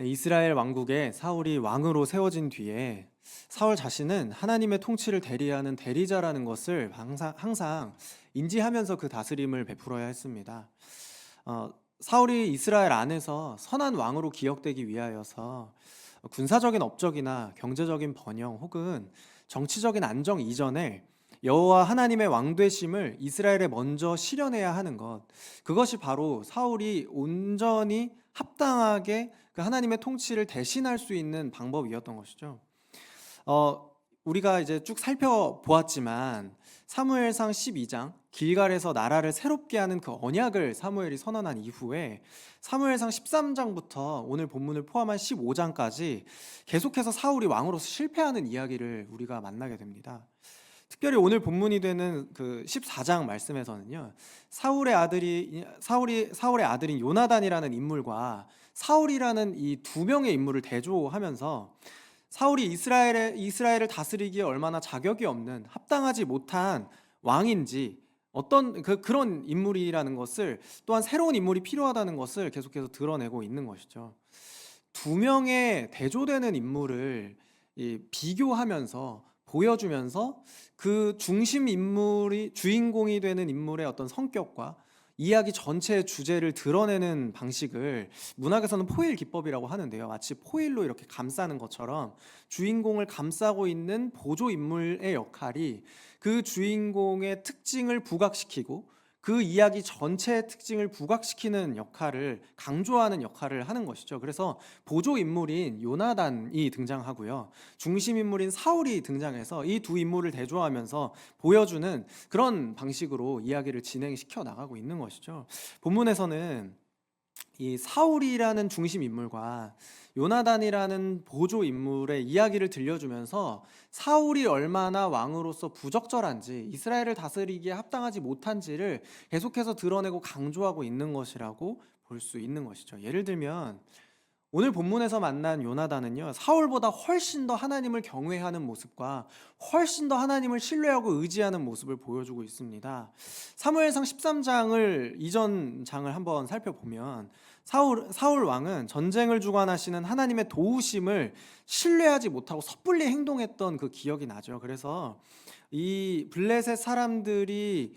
네, 이스라엘 왕국에 사울이 왕으로 세워진 뒤에 사울 자신은 하나님의 통치를 대리하는 대리자라는 것을 항상 인지하면서 그 다스림을 베풀어야 했습니다. 사울이 이스라엘 안에서 선한 왕으로 기억되기 위하여서 군사적인 업적이나 경제적인 번영 혹은 정치적인 안정 이전에 여호와 하나님의 왕되심을 이스라엘에 먼저 실현해야 하는 것, 그것이 바로 사울이 온전히 합당하게 그 하나님의 통치를 대신할 수 있는 방법이었던 것이죠. 우리가 이제 쭉 살펴보았지만 사무엘상 12장 길갈에서 나라를 새롭게 하는 그 언약을 사무엘이 선언한 이후에 사무엘상 13장부터 오늘 본문을 포함한 15장까지 계속해서 사울이 왕으로서 실패하는 이야기를 우리가 만나게 됩니다. 특별히 오늘 본문이 되는 그 14장 말씀에서는요, 사울의 아들인 요나단이라는 인물과 사울이라는 이 두 명의 인물을 대조하면서 사울이 이스라엘을 다스리기에 얼마나 자격이 없는 합당하지 못한 왕인지, 어떤 그런 인물이라는 것을, 또한 새로운 인물이 필요하다는 것을 계속해서 드러내고 있는 것이죠. 두 명의 대조되는 인물을 비교하면서 보여주면서 그 중심 인물이 주인공이 되는 인물의 어떤 성격과 이야기 전체의 주제를 드러내는 방식을 문학에서는 포일 기법이라고 하는데요. 마치 포일로 이렇게 감싸는 것처럼 주인공을 감싸고 있는 보조 인물의 역할이 그 주인공의 특징을 부각시키고 그 이야기 전체의 특징을 부각시키는 역할을, 강조하는 역할을 하는 것이죠. 그래서 보조 인물인 요나단이 등장하고요, 중심 인물인 사울이 등장해서 이 두 인물을 대조하면서 보여주는 그런 방식으로 이야기를 진행시켜 나가고 있는 것이죠. 본문에서는 이 사울이라는 중심 인물과 요나단이라는 보조 인물의 이야기를 들려주면서 사울이 얼마나 왕으로서 부적절한지, 이스라엘을 다스리기에 합당하지 못한지를 계속해서 드러내고 강조하고 있는 것이라고 볼 수 있는 것이죠. 예를 들면 오늘 본문에서 만난 요나단은요, 사울보다 훨씬 더 하나님을 경외하는 모습과 훨씬 더 하나님을 신뢰하고 의지하는 모습을 보여주고 있습니다. 사무엘상 13장을, 이전 장을 한번 살펴보면 사울 왕은 전쟁을 주관하시는 하나님의 도우심을 신뢰하지 못하고 섣불리 행동했던 그 기억이 나죠. 그래서 이 블레셋 사람들이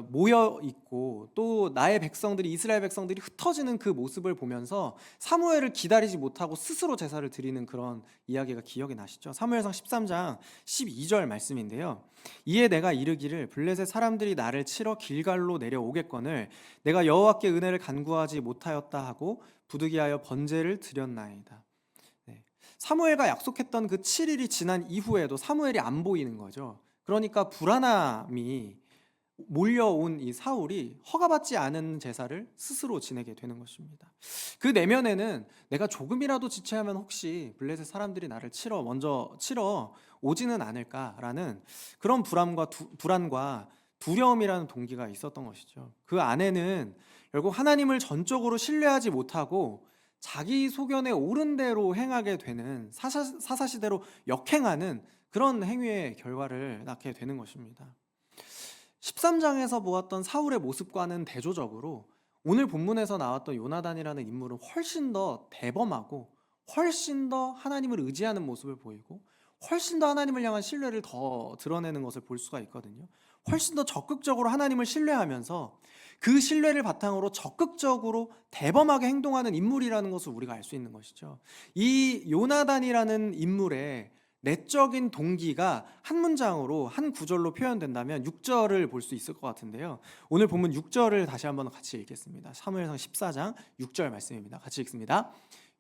모여 있고 또 나의 백성들이, 이스라엘 백성들이 흩어지는 그 모습을 보면서 사무엘을 기다리지 못하고 스스로 제사를 드리는 그런 이야기가 기억이 나시죠? 사무엘상 13장 12절 말씀인데요, 이에 내가 이르기를 블레셋 사람들이 나를 치러 길갈로 내려오겠거늘 내가 여호와께 은혜를 간구하지 못하였다 하고 부득이하여 번제를 드렸나이다. 네. 사무엘과 약속했던 그 7일이 지난 이후에도 사무엘이 안 보이는 거죠. 그러니까 불안함이 몰려온 이 사울이 허가받지 않은 제사를 스스로 지내게 되는 것입니다. 그 내면에는 내가 조금이라도 지체하면 혹시 블레셋 사람들이 나를 먼저 치러 오지는 않을까라는 그런 불안과 두려움이라는 동기가 있었던 것이죠. 그 안에는 결국 하나님을 전적으로 신뢰하지 못하고 자기 소견에 옳은 대로 행하게 되는, 사사시대로 역행하는 그런 행위의 결과를 낳게 되는 것입니다. 13장에서 보았던 사울의 모습과는 대조적으로 오늘 본문에서 나왔던 요나단이라는 인물은 훨씬 더 대범하고 훨씬 더 하나님을 의지하는 모습을 보이고 훨씬 더 하나님을 향한 신뢰를 더 드러내는 것을 볼 수가 있거든요. 훨씬 더 적극적으로 하나님을 신뢰하면서 그 신뢰를 바탕으로 적극적으로 대범하게 행동하는 인물이라는 것을 우리가 알 수 있는 것이죠. 이 요나단이라는 인물의 내적인 동기가 한 문장으로, 한 구절로 표현된다면 6절을 볼 수 있을 것 같은데요, 오늘 본문 6절을 다시 한번 같이 읽겠습니다. 사무엘상 14장 6절 말씀입니다. 같이 읽습니다.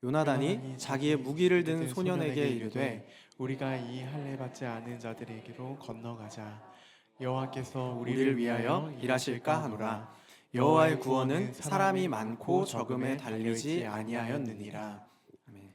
요나단이 자기의 무기를 든 소년에게 이르되 우리가 이 할례 받지 않은 자들에게로 건너가자. 여호와께서 우리를 위하여 일하실까 하노라. 여호와의 구원은 사람이 많고 적음에 달리지 아니하였느니라. 아멘.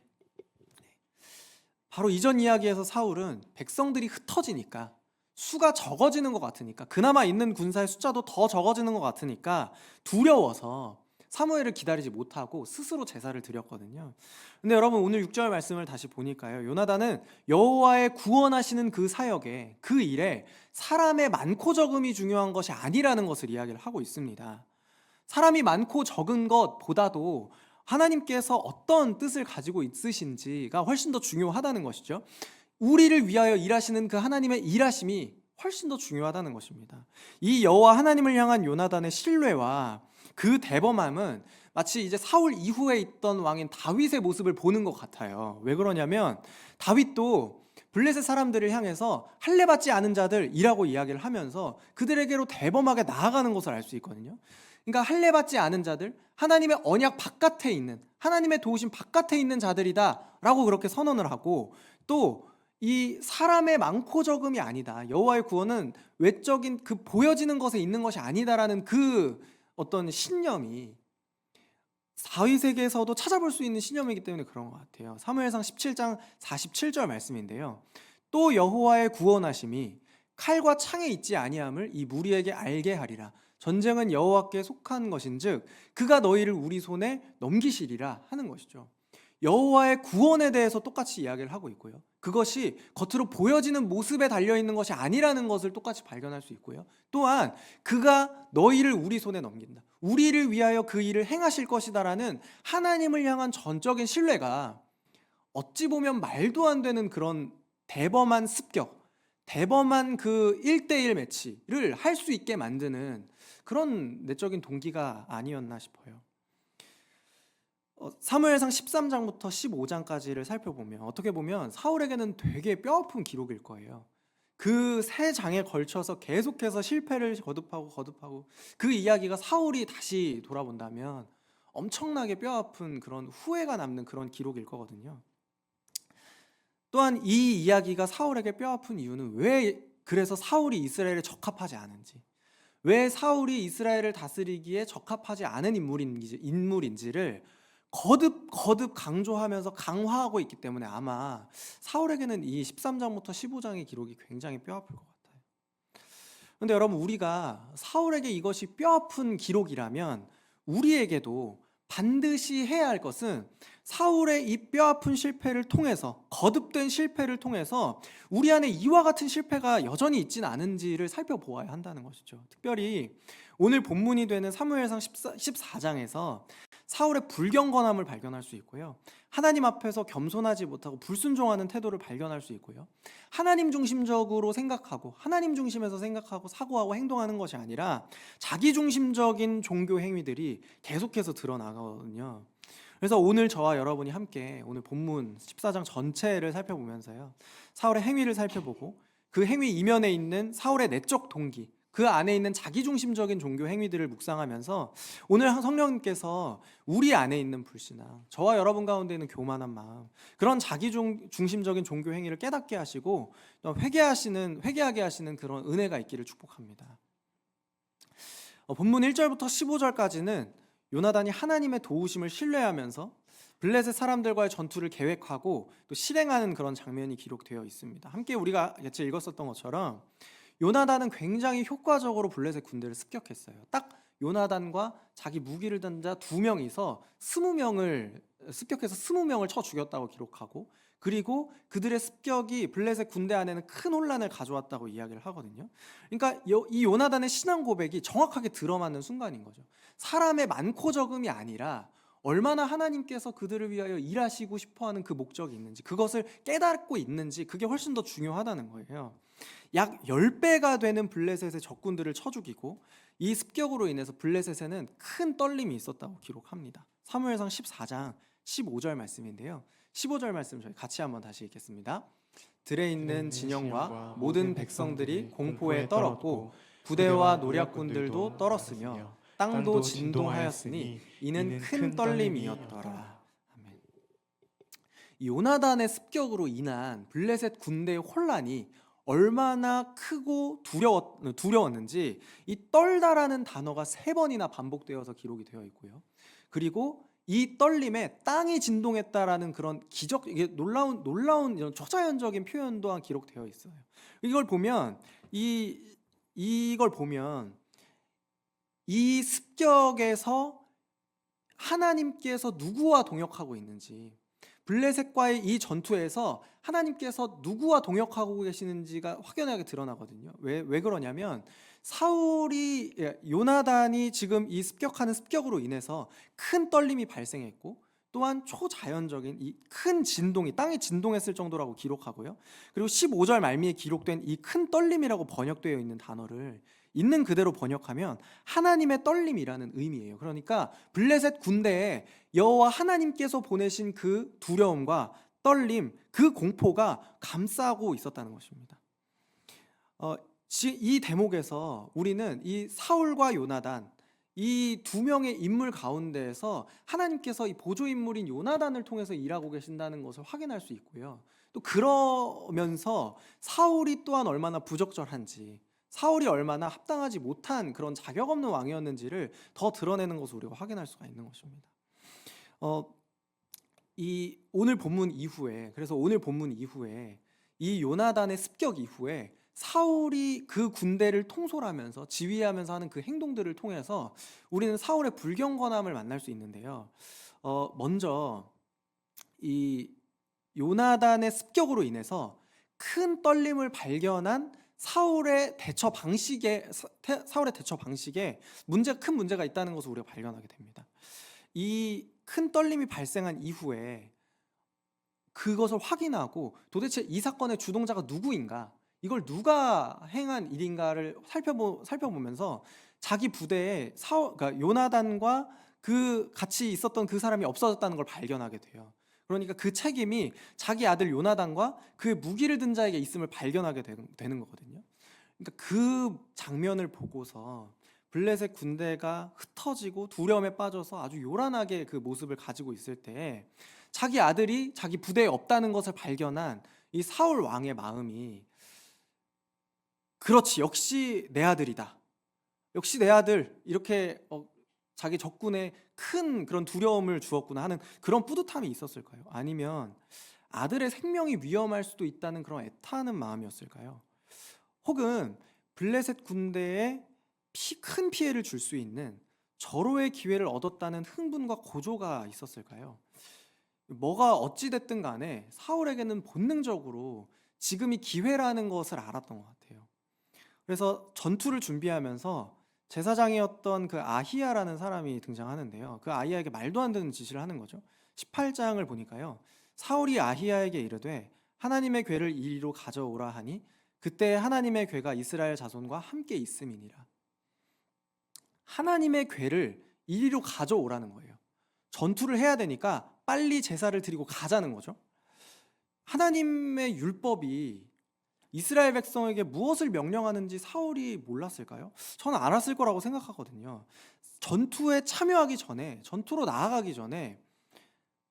바로 이전 이야기에서 사울은 백성들이 흩어지니까, 수가 적어지는 것 같으니까, 그나마 있는 군사의 숫자도 더 적어지는 것 같으니까 두려워서 사무엘을 기다리지 못하고 스스로 제사를 드렸거든요. 근데 여러분, 오늘 6절 말씀을 다시 보니까요, 요나단은 여호와의 구원하시는 그 사역에, 그 일에 사람의 많고 적음이 중요한 것이 아니라는 것을 이야기를 하고 있습니다. 사람이 많고 적은 것보다도 하나님께서 어떤 뜻을 가지고 있으신지가 훨씬 더 중요하다는 것이죠. 우리를 위하여 일하시는 그 하나님의 일하심이 훨씬 더 중요하다는 것입니다. 이 여호와 하나님을 향한 요나단의 신뢰와 그 대범함은 마치 이제 사울 이후에 있던 왕인 다윗의 모습을 보는 것 같아요. 왜 그러냐면 다윗도 블레셋 사람들을 향해서 할례받지 않은 자들이라고 이야기를 하면서 그들에게로 대범하게 나아가는 것을 알 수 있거든요. 그러니까 할례받지 않은 자들, 하나님의 언약 바깥에 있는, 하나님의 도우심 바깥에 있는 자들이다라고 그렇게 선언을 하고, 또 이 사람의 많고 적음이 아니다, 여호와의 구원은 외적인 그 보여지는 것에 있는 것이 아니다라는 그 어떤 신념이 다윗에게서도 찾아볼 수 있는 신념이기 때문에 그런 것 같아요. 사무엘상 17장 47절 말씀인데요. 또 여호와의 구원하심이 칼과 창에 있지 아니함을 이 무리에게 알게 하리라. 전쟁은 여호와께 속한 것인즉 그가 너희를 우리 손에 넘기시리라 하는 것이죠. 여호와의 구원에 대해서 똑같이 이야기를 하고 있고요. 그것이 겉으로 보여지는 모습에 달려있는 것이 아니라는 것을 똑같이 발견할 수 있고요. 또한 그가 너희를 우리 손에 넘긴다, 우리를 위하여 그 일을 행하실 것이다라는 하나님을 향한 전적인 신뢰가 어찌 보면 말도 안 되는 그런 대범한 습격, 대범한 그 1대1 매치를 할 수 있게 만드는 그런 내적인 동기가 아니었나 싶어요. 사무엘상 13장부터 15장까지를 살펴보면 어떻게 보면 사울에게는 되게 뼈아픈 기록일 거예요. 그 세 장에 걸쳐서 계속해서 실패를 거듭하고 그 이야기가 사울이 다시 돌아본다면 엄청나게 뼈아픈 그런 후회가 남는 그런 기록일 거거든요. 또한 이 이야기가 사울에게 뼈아픈 이유는 왜 그래서 사울이 이스라엘에 적합하지 않은지, 왜 사울이 이스라엘을 다스리기에 적합하지 않은 인물인지를 거듭 강조하면서 강화하고 있기 때문에 아마 사울에게는 이 13장부터 15장의 기록이 굉장히 뼈아플 것 같아요. 그런데 여러분, 우리가 사울에게 이것이 뼈아픈 기록이라면 우리에게도 반드시 해야 할 것은 사울의 이 뼈아픈 실패를 통해서, 거듭된 실패를 통해서 우리 안에 이와 같은 실패가 여전히 있지는 않은지를 살펴보아야 한다는 것이죠. 특별히 오늘 본문이 되는 사무엘상 14장에서 사울의 불경건함을 발견할 수 있고요. 하나님 앞에서 겸손하지 못하고 불순종하는 태도를 발견할 수 있고요. 하나님 중심적으로 생각하고 하나님 중심에서 생각하고 사고하고 행동하는 것이 아니라 자기 중심적인 종교 행위들이 계속해서 드러나거든요. 그래서 오늘 저와 여러분이 함께 오늘 본문 14장 전체를 살펴보면서요, 사울의 행위를 살펴보고 그 행위 이면에 있는 사울의 내적 동기, 그 안에 있는 자기중심적인 종교 행위들을 묵상하면서 오늘 성령님께서 우리 안에 있는 불신앙, 저와 여러분 가운데 있는 교만한 마음, 그런 자기중심적인 종교 행위를 깨닫게 하시고 또 회개하게 하시는 그런 은혜가 있기를 축복합니다. 본문 1절부터 15절까지는 요나단이 하나님의 도우심을 신뢰하면서 블레셋 사람들과의 전투를 계획하고 또 실행하는 그런 장면이 기록되어 있습니다. 함께 우리가 같이 읽었었던 것처럼 요나단은 굉장히 효과적으로 블레셋 군대를 습격했어요. 딱 요나단과 자기 무기를 든 자 2명이서 20명을 습격해서 20명을 쳐 죽였다고 기록하고, 그리고 그들의 습격이 블레셋 군대 안에는 큰 혼란을 가져왔다고 이야기를 하거든요. 그러니까 이 요나단의 신앙 고백이 정확하게 들어맞는 순간인 거죠. 사람의 많고 적음이 아니라 얼마나 하나님께서 그들을 위하여 일하시고 싶어하는 그 목적이 있는지, 그것을 깨닫고 있는지, 그게 훨씬 더 중요하다는 거예요. 약 10배가 되는 블레셋의 적군들을 쳐 죽이고 이 습격으로 인해서 블레셋에는 큰 떨림이 있었다고 기록합니다. 사무엘상 14장 15절 말씀인데요. 15절 말씀 저희 같이 한번 다시 읽겠습니다. 들에 있는 진영과 모든 백성들이 공포에 떨었고 부대와 노략군들도 떨었으며 땅도 진동하였으니 이는 큰 떨림이었더라. 아멘. 요나단의 습격으로 인한 블레셋 군대의 혼란이 얼마나 크고 두려웠는지 이 떨다라는 단어가 3번이나 반복되어서 기록이 되어 있고요. 그리고 이 떨림에 땅이 진동했다라는 그런 이게 놀라운 이런 초자연적인 표현 또한 기록되어 있어요. 이걸 보면 이 습격에서 하나님께서 누구와 동역하고 있는지, 블레셋과의 이 전투에서 하나님께서 누구와 동역하고 계시는지가 확연하게 드러나거든요. 왜 그러냐면 요나단이 지금 이 습격하는 습격으로 인해서 큰 떨림이 발생했고, 또한 초자연적인 이 큰 진동이 땅이 진동했을 정도라고 기록하고요. 그리고 15절 말미에 기록된 이 큰 떨림이라고 번역되어 있는 단어를 있는 그대로 번역하면 하나님의 떨림이라는 의미예요. 그러니까 블레셋 군대에 여호와 하나님께서 보내신 그 두려움과 떨림, 그 공포가 감싸고 있었다는 것입니다. 이 대목에서 우리는 이 사울과 요나단, 이 두 명의 인물 가운데에서 하나님께서 이 보조 인물인 요나단을 통해서 일하고 계신다는 것을 확인할 수 있고요. 또 그러면서 사울이 또한 얼마나 부적절한지, 사울이 얼마나 합당하지 못한 그런 자격 없는 왕이었는지를 더 드러내는 것을 우리가 확인할 수가 있는 것입니다. 이 오늘 본문 이후에, 그래서 오늘 본문 이후에 이 요나단의 습격 이후에 사울이 그 군대를 통솔하면서 지휘하면서 하는 그 행동들을 통해서 우리는 사울의 불경건함을 만날 수 있는데요. 먼저 이 요나단의 습격으로 인해서 큰 떨림을 발견한 사울의 대처 방식에 큰 문제가 있다는 것을 우리가 발견하게 됩니다. 이 큰 떨림이 발생한 이후에 그것을 확인하고 도대체 이 사건의 주동자가 누구인가, 이걸 누가 행한 일인가를 살펴보면서 자기 부대에 그러니까 요나단과 그 같이 있었던 그 사람이 없어졌다는 걸 발견하게 돼요. 그러니까 그 책임이 자기 아들 요나단과 그 무기를 든 자에게 있음을 발견하게 되는 거거든요. 그러니까 그 장면을 보고서 블레셋 군대가 흩어지고 두려움에 빠져서 아주 요란하게 그 모습을 가지고 있을 때 자기 아들이 자기 부대에 없다는 것을 발견한 이 사울 왕의 마음이, 그렇지, 역시 내 아들이다, 역시 내 아들, 이렇게 자기 적군에 큰 그런 두려움을 주었구나 하는 그런 뿌듯함이 있었을까요? 아니면 아들의 생명이 위험할 수도 있다는 그런 애타는 마음이었을까요? 혹은 블레셋 군대에 큰 피해를 줄 수 있는 절호의 기회를 얻었다는 흥분과 고조가 있었을까요? 뭐가 어찌됐든 간에 사울에게는 본능적으로 지금이 기회라는 것을 알았던 것 같아요. 그래서 전투를 준비하면서 제사장이었던 그 아히야라는 사람이 등장하는데요. 그 아히야에게 말도 안 되는 지시를 하는 거죠. 18장을 보니까요, 사울이 아히야에게 이르되 하나님의 궤를 이리로 가져오라 하니 그때 하나님의 궤가 이스라엘 자손과 함께 있음이니라. 하나님의 궤를 이리로 가져오라는 거예요. 전투를 해야 되니까 빨리 제사를 드리고 가자는 거죠. 하나님의 율법이 이스라엘 백성에게 무엇을 명령하는지 사울이 몰랐을까요? 저는 알았을 거라고 생각하거든요. 전투에 참여하기 전에, 전투로 나아가기 전에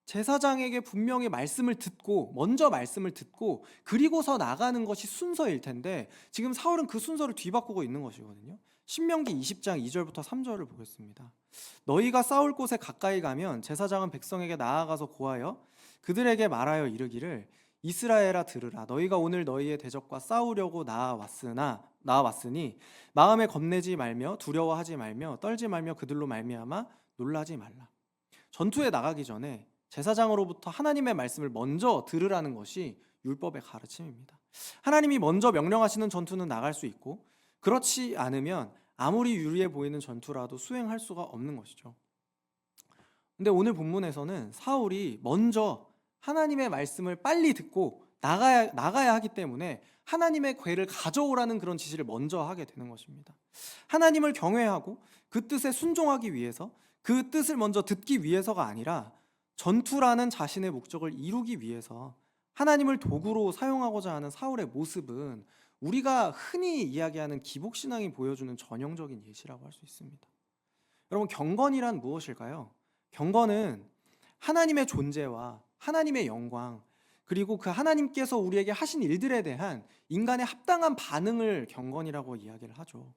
제사장에게 분명히 먼저 말씀을 듣고 그리고서 나가는 것이 순서일 텐데 지금 사울은 그 순서를 뒤바꾸고 있는 것이거든요. 신명기 20장 2절부터 3절을 보겠습니다. 너희가 싸울 곳에 가까이 가면 제사장은 백성에게 나아가서 고하여 그들에게 말하여 이르기를 이스라엘아 들으라. 너희가 오늘 너희의 대적과 싸우려고 나아왔으니 마음에 겁내지 말며 두려워하지 말며 떨지 말며 그들로 말미암아 놀라지 말라. 전투에 나가기 전에 제사장으로부터 하나님의 말씀을 먼저 들으라는 것이 율법의 가르침입니다. 하나님이 먼저 명령하시는 전투는 나갈 수 있고 그렇지 않으면 아무리 유리해 보이는 전투라도 수행할 수가 없는 것이죠. 근데 오늘 본문에서는 사울이 먼저 하나님의 말씀을 빨리 듣고 나가야 하기 때문에 하나님의 궤를 가져오라는 그런 지시를 먼저 하게 되는 것입니다. 하나님을 경외하고 그 뜻에 순종하기 위해서, 그 뜻을 먼저 듣기 위해서가 아니라 전투라는 자신의 목적을 이루기 위해서 하나님을 도구로 사용하고자 하는 사울의 모습은 우리가 흔히 이야기하는 기복신앙이 보여주는 전형적인 예시라고 할 수 있습니다. 여러분, 경건이란 무엇일까요? 경건은 하나님의 존재와 하나님의 영광, 그리고 그 하나님께서 우리에게 하신 일들에 대한 인간의 합당한 반응을 경건이라고 이야기를 하죠.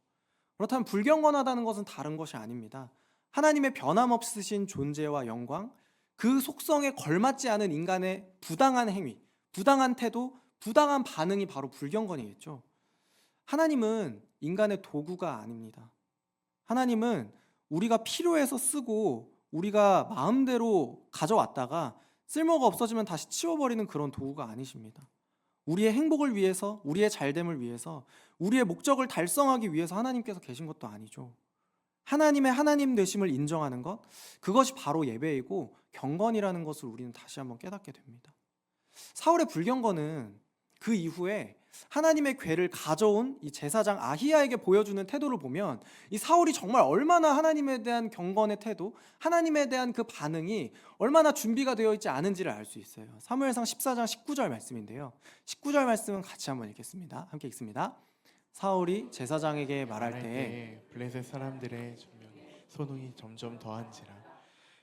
그렇다면 불경건하다는 것은 다른 것이 아닙니다. 하나님의 변함없으신 존재와 영광, 그 속성에 걸맞지 않은 인간의 부당한 행위, 부당한 태도, 부당한 반응이 바로 불경건이겠죠. 하나님은 인간의 도구가 아닙니다. 하나님은 우리가 필요해서 쓰고 우리가 마음대로 가져왔다가 쓸모가 없어지면 다시 치워버리는 그런 도구가 아니십니다. 우리의 행복을 위해서, 우리의 잘됨을 위해서, 우리의 목적을 달성하기 위해서 하나님께서 계신 것도 아니죠. 하나님의 하나님 되심을 인정하는 것, 그것이 바로 예배이고 경건이라는 것을 우리는 다시 한번 깨닫게 됩니다. 사울의 불경건은 그 이후에 하나님의 궤를 가져온 이 제사장 아히야에게 보여주는 태도를 보면 이 사울이 정말 얼마나 하나님에 대한 경건의 태도, 하나님에 대한 그 반응이 얼마나 준비가 되어 있지 않은지를 알 수 있어요. 사무엘상 14장 19절 말씀인데요. 19절 말씀은 같이 한번 읽겠습니다. 함께 읽습니다. 사울이 제사장에게 말할 때에 블레셋 사람들의 소동이 점점 더한지라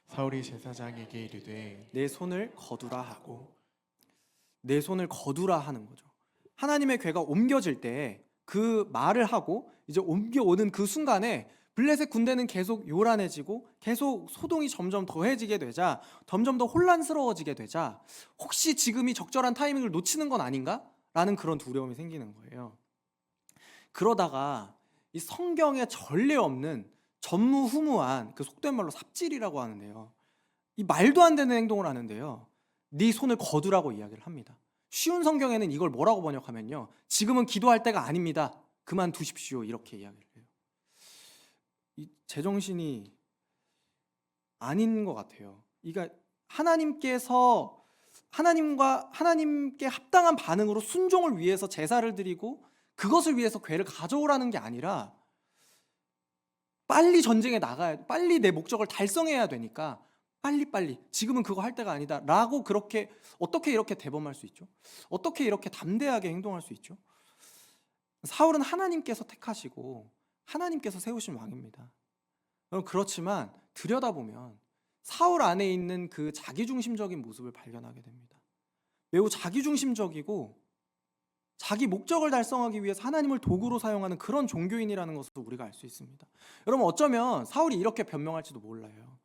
사울이 제사장에게 이르되 내 손을 거두라 하고, 내 손을 거두라 하는 거죠. 하나님의 궤가 옮겨질 때 그 말을 하고 이제 옮겨오는 그 순간에 블레셋 군대는 계속 요란해지고 계속 소동이 점점 더해지게 되자, 점점 더 혼란스러워지게 되자 혹시 지금이 적절한 타이밍을 놓치는 건 아닌가? 라는 그런 두려움이 생기는 거예요. 그러다가 이 성경에 전례 없는 전무후무한, 그 속된 말로 삽질이라고 하는데요, 이 말도 안 되는 행동을 하는데요, 네 손을 거두라고 이야기를 합니다. 쉬운 성경에는 이걸 뭐라고 번역하면요, 지금은 기도할 때가 아닙니다, 그만두십시오, 이렇게 이야기를 해요. 이 제정신이 아닌 것 같아요. 그러니까 하나님께 합당한 반응으로 순종을 위해서 제사를 드리고 그것을 위해서 궤를 가져오라는 게 아니라 빨리 전쟁에 나가야, 빨리 내 목적을 달성해야 되니까 빨리 지금은 그거 할 때가 아니다 라고, 그렇게 어떻게 이렇게 대범할 수 있죠? 어떻게 이렇게 담대하게 행동할 수 있죠? 사울은 하나님께서 택하시고 하나님께서 세우신 왕입니다. 그렇지만 들여다보면 사울 안에 있는 그 자기중심적인 모습을 발견하게 됩니다. 매우 자기중심적이고 자기 목적을 달성하기 위해서 하나님을 도구로 사용하는 그런 종교인이라는 것을 우리가 알 수 있습니다. 여러분, 어쩌면 사울이 이렇게 변명할지도 몰라요.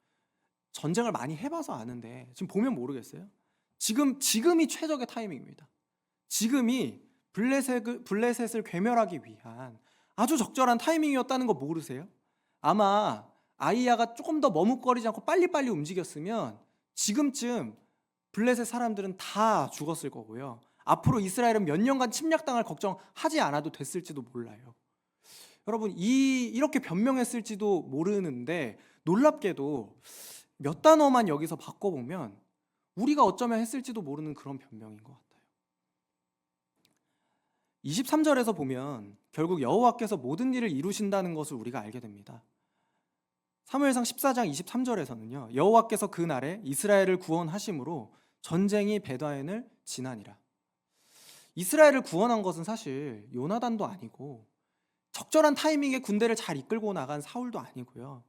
전쟁을 많이 해봐서 아는데 지금 보면 모르겠어요. 지금이 최적의 타이밍입니다. 지금이 블레셋을 괴멸하기 위한 아주 적절한 타이밍이었다는 거 모르세요? 아마 아이야가 조금 더 머뭇거리지 않고 빨리빨리 움직였으면 지금쯤 블레셋 사람들은 다 죽었을 거고요, 앞으로 이스라엘은 몇 년간 침략당할 걱정하지 않아도 됐을지도 몰라요. 여러분, 이렇게 변명했을지도 모르는데 놀랍게도 몇 단어만 여기서 바꿔보면 우리가 어쩌면 했을지도 모르는 그런 변명인 것 같아요. 23절에서 보면 결국 여호와께서 모든 일을 이루신다는 것을 우리가 알게 됩니다. 사무엘상 14장 23절에서는요, 여호와께서 그 날에 이스라엘을 구원하심으로 전쟁이 베다엔을 지나니라. 이스라엘을 구원한 것은 사실 요나단도 아니고 적절한 타이밍에 군대를 잘 이끌고 나간 사울도 아니고요,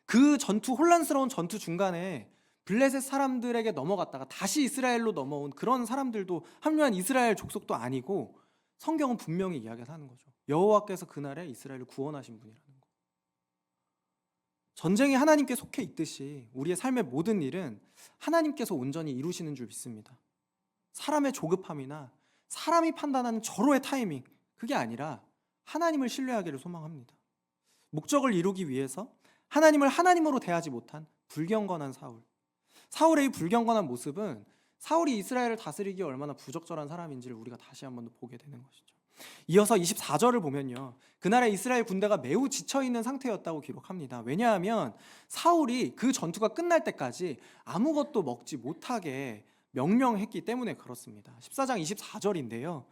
그 혼란스러운 전투 중간에 블레셋 사람들에게 넘어갔다가 다시 이스라엘로 넘어온 그런 사람들도 합류한 이스라엘 족속도 아니고, 성경은 분명히 이야기를 하는 거죠. 여호와께서 그날에 이스라엘을 구원하신 분이라는 거. 전쟁이 하나님께 속해 있듯이 우리의 삶의 모든 일은 하나님께서 온전히 이루시는 줄 믿습니다. 사람의 조급함이나 사람이 판단하는 절호의 타이밍, 그게 아니라 하나님을 신뢰하기를 소망합니다. 목적을 이루기 위해서 하나님을 하나님으로 대하지 못한 불경건한 사울의 이 불경건한 모습은 사울이 이스라엘을 다스리기에 얼마나 부적절한 사람인지를 우리가 다시 한번 보게 되는 것이죠. 이어서 24절을 보면요, 그날의 이스라엘 군대가 매우 지쳐있는 상태였다고 기록합니다. 왜냐하면 사울이 그 전투가 끝날 때까지 아무것도 먹지 못하게 명령했기 때문에 그렇습니다. 14장 24절인데요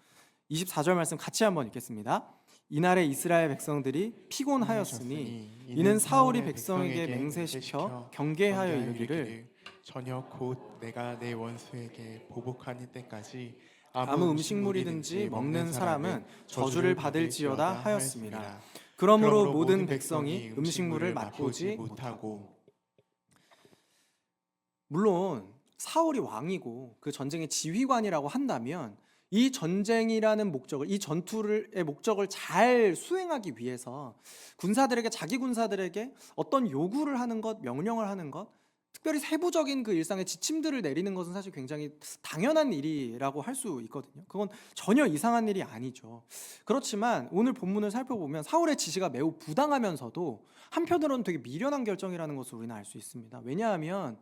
24절 말씀 같이 한번 읽겠습니다. 이날에 이스라엘 백성들이 피곤하였으니 이는 사울이 백성에게 맹세시켜 경계하여 이르기를 저녁 곧 내가 내 원수에게 보복하는 때까지 아무 음식물이든지 먹는 사람은 저주를 받을지어다 하였습니다. 그러므로 모든 백성이 음식물을 맛보지 못하고. 물론 사울이 왕이고 그 전쟁의 지휘관이라고 한다면 이 전쟁이라는 목적을, 이 전투의 목적을 잘 수행하기 위해서 자기 군사들에게 어떤 요구를 하는 것, 명령을 하는 것, 특별히 세부적인 그 일상의 지침들을 내리는 것은 사실 굉장히 당연한 일이라고 할 수 있거든요. 그건 전혀 이상한 일이 아니죠. 그렇지만 오늘 본문을 살펴보면 사울의 지시가 매우 부당하면서도 한편으로는 되게 미련한 결정이라는 것을 우리는 알 수 있습니다. 왜냐하면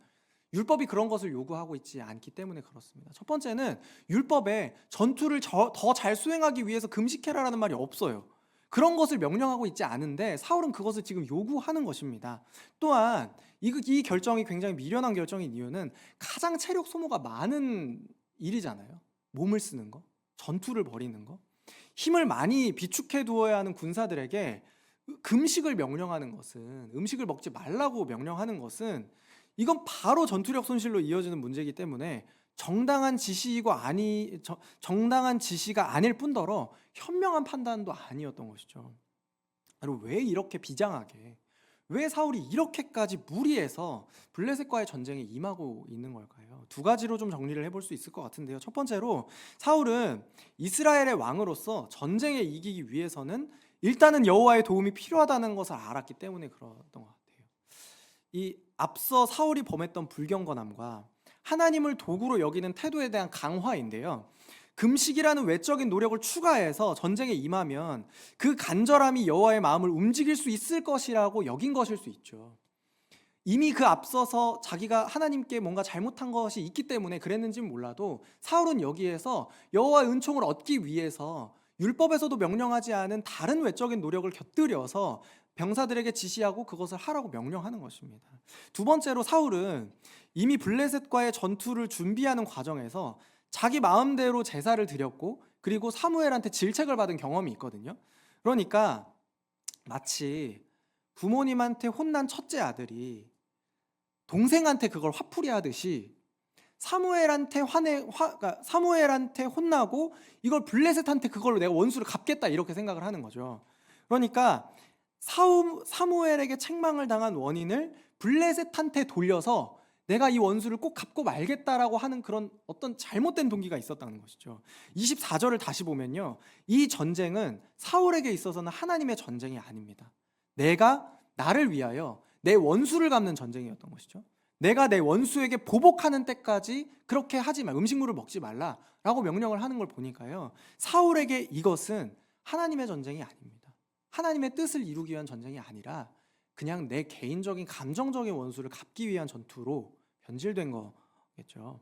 율법이 그런 것을 요구하고 있지 않기 때문에 그렇습니다. 첫 번째는 율법에 전투를 더 잘 수행하기 위해서 금식해라라는 말이 없어요. 그런 것을 명령하고 있지 않은데 사울은 그것을 지금 요구하는 것입니다. 또한 이 결정이 굉장히 미련한 결정인 이유는 가장 체력 소모가 많은 일이잖아요. 몸을 쓰는 거, 전투를 벌이는 거, 힘을 많이 비축해 두어야 하는 군사들에게 금식을 명령하는 것은, 음식을 먹지 말라고 명령하는 것은 이건 바로 전투력 손실로 이어지는 문제이기 때문에 정당한 지시가 아닐 뿐더러 현명한 판단도 아니었던 것이죠. 여러분, 왜 이렇게 비장하게, 왜 사울이 이렇게까지 무리해서 블레셋과의 전쟁에 임하고 있는 걸까요? 두 가지로 좀 정리를 해볼 수 있을 것 같은데요. 첫 번째로 사울은 이스라엘의 왕으로서 전쟁에 이기기 위해서는 일단은 여호와의 도움이 필요하다는 것을 알았기 때문에 그랬던 것 같아요. 이 앞서 사울이 범했던 불경건함과 하나님을 도구로 여기는 태도에 대한 강화인데요. 금식이라는 외적인 노력을 추가해서 전쟁에 임하면 그 간절함이 여호와의 마음을 움직일 수 있을 것이라고 여긴 것일 수 있죠. 이미 그 앞서서 자기가 하나님께 뭔가 잘못한 것이 있기 때문에 그랬는지는 몰라도 사울은 여기에서 여호와의 은총을 얻기 위해서 율법에서도 명령하지 않은 다른 외적인 노력을 곁들여서 병사들에게 지시하고 그것을 하라고 명령하는 것입니다. 두 번째로 사울은 이미 블레셋과의 전투를 준비하는 과정에서 자기 마음대로 제사를 드렸고 그리고 사무엘한테 질책을 받은 경험이 있거든요. 그러니까 마치 부모님한테 혼난 첫째 아들이 동생한테 그걸 화풀이 하듯이 사무엘한테 혼나고 이걸 블레셋한테 그걸로 내가 원수를 갚겠다 이렇게 생각을 하는 거죠. 그러니까 사무엘에게 책망을 당한 원인을 블레셋한테 돌려서 내가 이 원수를 꼭 갚고 말겠다라고 하는 그런 어떤 잘못된 동기가 있었다는 것이죠. 24절을 다시 보면요, 이 전쟁은 사울에게 있어서는 하나님의 전쟁이 아닙니다. 내가 나를 위하여 내 원수를 갚는 전쟁이었던 것이죠. 내가 내 원수에게 보복하는 때까지 그렇게 하지 말, 음식물을 먹지 말라라고 명령을 하는 걸 보니까요, 사울에게 이것은 하나님의 전쟁이 아닙니다. 하나님의 뜻을 이루기 위한 전쟁이 아니라 그냥 내 개인적인 감정적인 원수를 갚기 위한 전투로 변질된 거겠죠.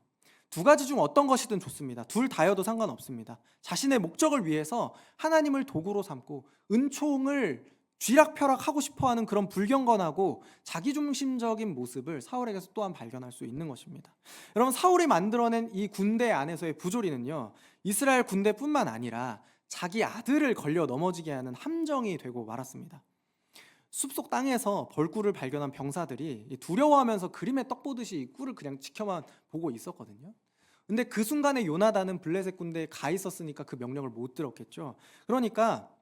두 가지 중 어떤 것이든 좋습니다. 둘 다여도 상관없습니다. 자신의 목적을 위해서 하나님을 도구로 삼고 은총을 쥐락펴락하고 싶어하는 그런 불경건하고 자기중심적인 모습을 사울에게서 또한 발견할 수 있는 것입니다. 여러분, 사울이 만들어낸 이 군대 안에서의 부조리는요, 이스라엘 군대뿐만 아니라 자기 아들을 걸려 넘어지게 하는 함정이 되고 말았습니다. 숲속 땅에서 벌꿀을 발견한 병사들이 두려워하면서 그림에 떡 보듯이 꿀을 그냥 지켜만 보고 있었거든요. 근데 그 순간에 요나단은 블레셋 군대에 가 있었으니까 그 명령을 못 들었겠죠. 그러니까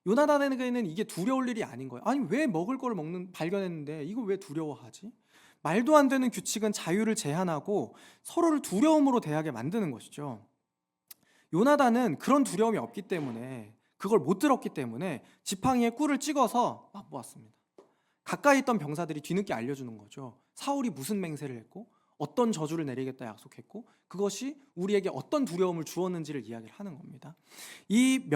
요나단에게는 이게 두려울 일이 아닌 거예요. 아니, 왜 먹을 걸 발견했는데 이거 왜 두려워하지? 말도 안 되는 규칙은 자유를 제한하고 서로를 두려움으로 대하게 만드는 것이죠. 요나단은 그런 두려움이 없기 때문에, 그걸 못 들었기 때문에 지팡이에 꿀을 찍어서 맛보았습니다. 가까이 있던 병사들이 뒤늦게 알려주는 거죠. 사울이 무슨 맹세를 했고 어떤 저주를 내리겠다 약속했고 그것이 우리에게 어떤 두려움을 주었는지를 이야기를 하는 겁니다. 이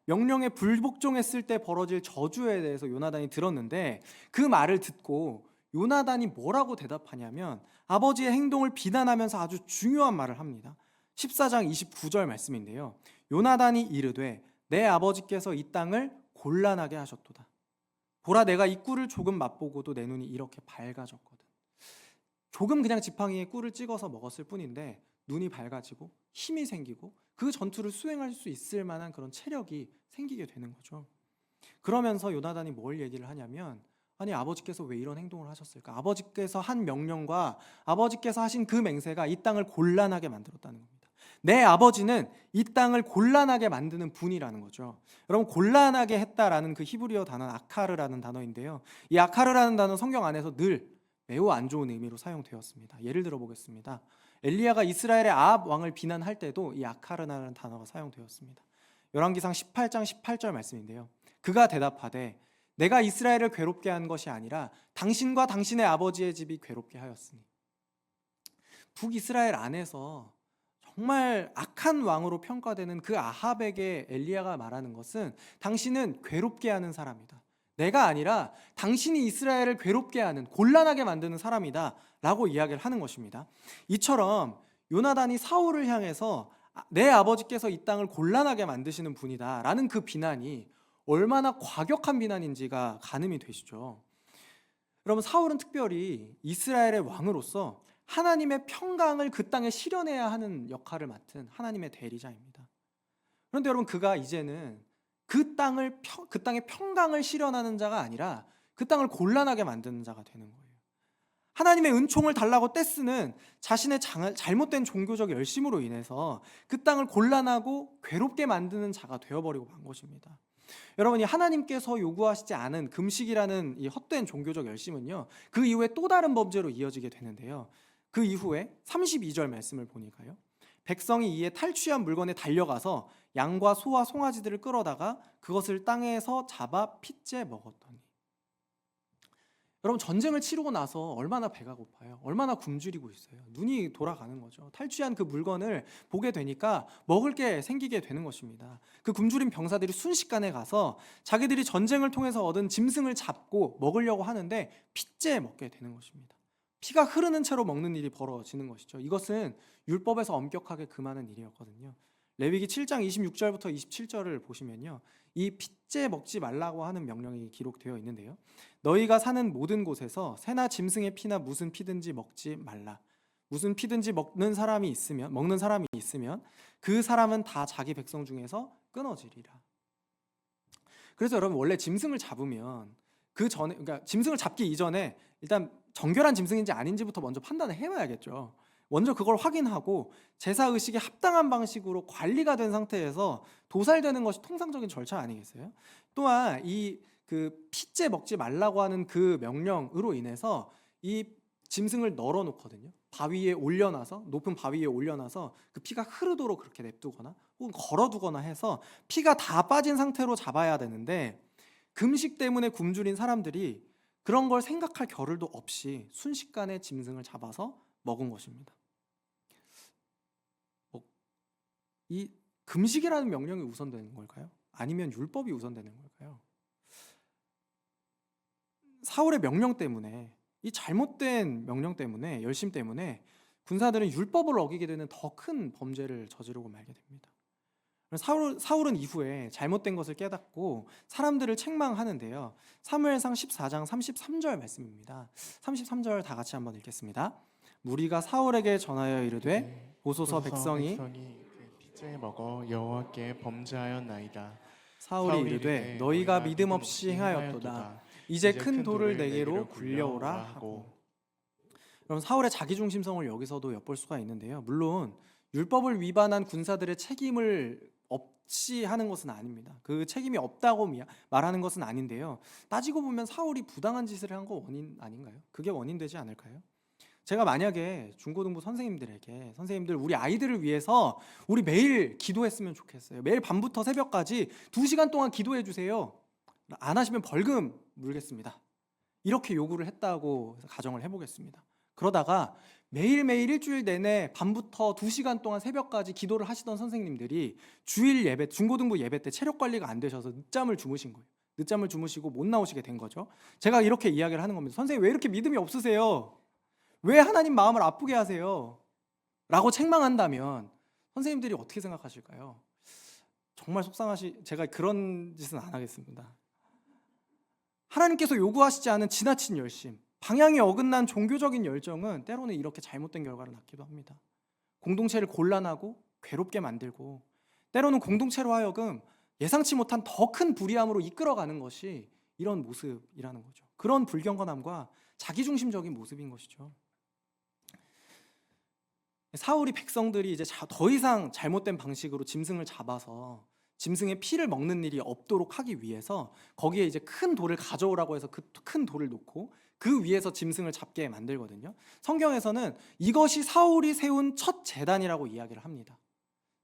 명령에 불복종했을 때 벌어질 저주에 대해서 요나단이 들었는데, 그 말을 듣고 요나단이 뭐라고 대답하냐면 아버지의 행동을 비난하면서 아주 중요한 말을 합니다. 14장 29절 말씀인데요, 요나단이 이르되 내 아버지께서 이 땅을 곤란하게 하셨도다. 보라, 내가 이 꿀을 조금 맛보고도 내 눈이 이렇게 밝아졌거든. 조금 그냥 지팡이에 꿀을 찍어서 먹었을 뿐인데 눈이 밝아지고 힘이 생기고 그 전투를 수행할 수 있을 만한 그런 체력이 생기게 되는 거죠. 그러면서 요나단이 뭘 얘기를 하냐면, 아니, 아버지께서 왜 이런 행동을 하셨을까? 아버지께서 한 명령과 아버지께서 하신 그 맹세가 이 땅을 곤란하게 만들었다는 겁니다. 내 아버지는 이 땅을 곤란하게 만드는 분이라는 거죠. 여러분, 곤란하게 했다라는 그 히브리어 단어는 아카르라는 단어인데요, 이 아카르라는 단어 성경 안에서 늘 매우 안 좋은 의미로 사용되었습니다. 예를 들어 보겠습니다. 엘리야가 이스라엘의 아합 왕을 비난할 때도 이 아카르라는 단어가 사용되었습니다. 열왕기상 18장 18절 말씀인데요, 그가 대답하되 내가 이스라엘을 괴롭게 한 것이 아니라 당신과 당신의 아버지의 집이 괴롭게 하였으니. 북이스라엘 안에서 정말 악한 왕으로 평가되는 그 아합에게 엘리야가 말하는 것은 당신은 괴롭게 하는 사람이다, 내가 아니라 당신이 이스라엘을 괴롭게 하는, 곤란하게 만드는 사람이다 라고 이야기를 하는 것입니다. 이처럼 요나단이 사울을 향해서 내 아버지께서 이 땅을 곤란하게 만드시는 분이다라는 그 비난이 얼마나 과격한 비난인지가 가늠이 되시죠. 여러분, 사울은 특별히 이스라엘의 왕으로서 하나님의 평강을 그 땅에 실현해야 하는 역할을 맡은 하나님의 대리자입니다. 그런데 여러분, 그가 이제는 그 땅의 평강을 실현하는 자가 아니라 그 땅을 곤란하게 만드는 자가 되는 거예요. 하나님의 은총을 달라고 떼쓰는 자신의 잘못된 종교적 열심으로 인해서 그 땅을 곤란하고 괴롭게 만드는 자가 되어버리고 만 것입니다. 여러분이 하나님께서 요구하시지 않은 금식이라는 이 헛된 종교적 열심은요, 그 이후에 또 다른 범죄로 이어지게 되는데요. 그 이후에 32절 말씀을 보니까요, 백성이 이에 탈취한 물건에 달려가서 양과 소와 송아지들을 끌어다가 그것을 땅에서 잡아 핏째 먹었더니. 여러분, 전쟁을 치르고 나서 얼마나 배가 고파요. 얼마나 굶주리고 있어요. 눈이 돌아가는 거죠. 탈취한 그 물건을 보게 되니까 먹을 게 생기게 되는 것입니다. 그 굶주린 병사들이 순식간에 가서 자기들이 전쟁을 통해서 얻은 짐승을 잡고 먹으려고 하는데 핏째 먹게 되는 것입니다. 피가 흐르는 채로 먹는 일이 벌어지는 것이죠. 이것은 율법에서 엄격하게 금하는 일이었거든요. 레위기 7장 26절부터 27절을 보시면요, 이 핏째 먹지 말라고 하는 명령이 기록되어 있는데요, 너희가 사는 모든 곳에서 새나 짐승의 피나 무슨 피든지 먹지 말라. 무슨 피든지 먹는 사람이 있으면 그 사람은 다 자기 백성 중에서 끊어지리라. 그래서 여러분, 원래 짐승을 잡으면 그 전에, 그러니까 짐승을 잡기 이전에 일단 정결한 짐승인지 아닌지부터 먼저 판단을 해봐야겠죠. 먼저 그걸 확인하고 제사 의식에 합당한 방식으로 관리가 된 상태에서 도살되는 것이 통상적인 절차 아니겠어요? 또한 이 그 핏째 먹지 말라고 하는 그 명령으로 인해서 이 짐승을 널어 놓거든요. 바위에 올려놔서, 높은 바위에 올려놔서 그 피가 흐르도록 그렇게 냅두거나 혹은 걸어두거나 해서 피가 다 빠진 상태로 잡아야 되는데, 금식 때문에 굶주린 사람들이 그런 걸 생각할 겨를도 없이 순식간에 짐승을 잡아서 먹은 것입니다. 이 금식이라는 명령이 우선되는 걸까요? 아니면 율법이 우선되는 걸까요? 사울의 명령 때문에, 이 잘못된 명령 때문에, 열심 때문에 군사들은 율법을 어기게 되는 더 큰 범죄를 저지르고 말게 됩니다. 사울은 이후에 잘못된 것을 깨닫고 사람들을 책망하는데요, 사무엘상 14장 33절 말씀입니다. 33절 다 같이 한번 읽겠습니다. 무리가 사울에게 전하여 이르되 보소서 백성이 그 핏째 먹어 여호와께 범죄하였나이다. 사울이 이르되 너희가 믿음 없이 행하였도다. 이제 큰 돌을 내게로 굴려오라 하고. 여러분, 사울의 자기중심성을 여기서도 엿볼 수가 있는데요, 물론 율법을 위반한 군사들의 책임을 없이 하는 것은 아닙니다. 그 책임이 없다고 말하는 것은 아닌데요, 따지고 보면 사울이 부당한 짓을 한 거 원인 아닌가요? 그게 원인 되지 않을까요? 제가 만약에 중고등부 선생님들에게, 선생님들 우리 아이들을 위해서 우리 매일 기도했으면 좋겠어요, 매일 밤부터 새벽까지 2시간 동안 기도해 주세요, 안 하시면 벌금 물겠습니다, 이렇게 요구를 했다고 가정을 해보겠습니다. 그러다가 매일매일 일주일 내내 밤부터 2시간 동안 새벽까지 기도를 하시던 선생님들이 주일 예배, 중고등부 예배 때 체력 관리가 안 되셔서 늦잠을 주무신 거예요. 늦잠을 주무시고 못 나오시게 된 거죠. 제가 이렇게 이야기를 하는 겁니다. 선생님, 왜 이렇게 믿음이 없으세요? 왜 하나님 마음을 아프게 하세요? 라고 책망한다면 선생님들이 어떻게 생각하실까요? 정말 제가 그런 짓은 안 하겠습니다. 하나님께서 요구하시지 않은 지나친 열심, 방향이 어긋난 종교적인 열정은 때로는 이렇게 잘못된 결과를 낳기도 합니다. 공동체를 곤란하고 괴롭게 만들고, 때로는 공동체로 하여금 예상치 못한 더 큰 불의함으로 이끌어가는 것이 이런 모습이라는 거죠. 그런 불경건함과 자기중심적인 모습인 것이죠. 사울이 백성들이 이제 더 이상 잘못된 방식으로 짐승을 잡아서 짐승의 피를 먹는 일이 없도록 하기 위해서 거기에 이제 큰 돌을 가져오라고 해서 그 큰 돌을 놓고 그 위에서 짐승을 잡게 만들거든요. 성경에서는 이것이 사울이 세운 첫 제단이라고 이야기를 합니다.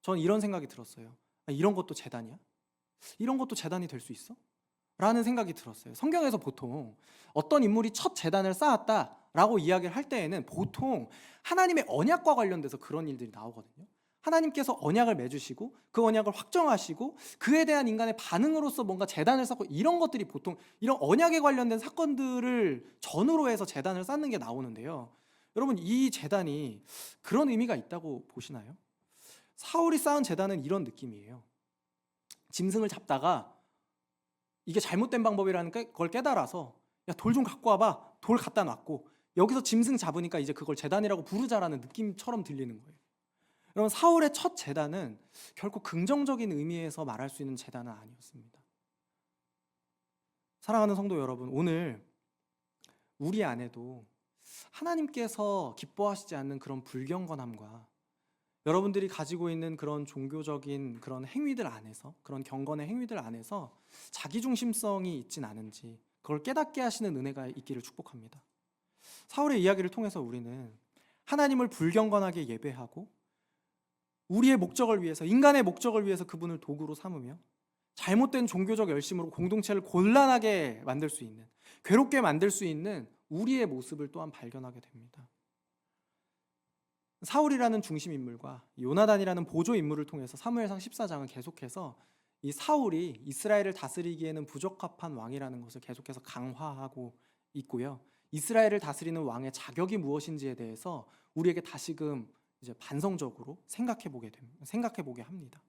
전 이런 생각이 들었어요. 이런 것도 제단이야? 이런 것도 제단이 될 수 있어? 라는 생각이 들었어요. 성경에서 보통 어떤 인물이 첫 제단을 쌓았다라고 이야기를 할 때에는 보통 하나님의 언약과 관련돼서 그런 일들이 나오거든요. 하나님께서 언약을 맺으시고 그 언약을 확정하시고 그에 대한 인간의 반응으로서 뭔가 제단을 쌓고, 이런 것들이 보통 이런 언약에 관련된 사건들을 전후로 해서 제단을 쌓는 게 나오는데요, 여러분, 이 제단이 그런 의미가 있다고 보시나요? 사울이 쌓은 제단은 이런 느낌이에요. 짐승을 잡다가 이게 잘못된 방법이라는 걸 깨달아서 야, 돌 좀 갖고 와봐. 돌 갖다 놨고 여기서 짐승 잡으니까 이제 그걸 제단이라고 부르자라는 느낌처럼 들리는 거예요. 여러분, 사울의 첫 제단은 결코 긍정적인 의미에서 말할 수 있는 제단은 아니었습니다. 사랑하는 성도 여러분, 오늘 우리 안에도 하나님께서 기뻐하시지 않는 그런 불경건함과 여러분들이 가지고 있는 그런 종교적인 그런 행위들 안에서, 그런 경건의 행위들 안에서 자기중심성이 있진 않은지 그걸 깨닫게 하시는 은혜가 있기를 축복합니다. 사울의 이야기를 통해서 우리는 하나님을 불경건하게 예배하고 우리의 목적을 위해서, 인간의 목적을 위해서 그분을 도구로 삼으며 잘못된 종교적 열심으로 공동체를 곤란하게 만들 수 있는, 괴롭게 만들 수 있는 우리의 모습을 또한 발견하게 됩니다. 사울이라는 중심 인물과 요나단이라는 보조 인물을 통해서 사무엘상 14장은 계속해서 이 사울이 이스라엘을 다스리기에는 부적합한 왕이라는 것을 계속해서 강화하고 있고요. 이스라엘을 다스리는 왕의 자격이 무엇인지에 대해서 우리에게 다시금 이제 반성적으로 생각해보게 합니다.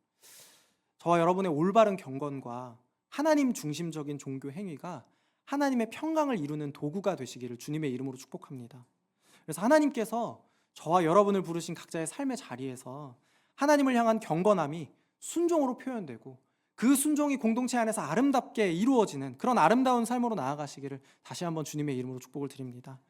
저와 여러분의 올바른 경건과 하나님 중심적인 종교 행위가 하나님의 평강을 이루는 도구가 되시기를 주님의 이름으로 축복합니다. 그래서 하나님께서 저와 여러분을 부르신 각자의 삶의 자리에서 하나님을 향한 경건함이 순종으로 표현되고 그 순종이 공동체 안에서 아름답게 이루어지는 그런 아름다운 삶으로 나아가시기를 다시 한번 주님의 이름으로 축복을 드립니다.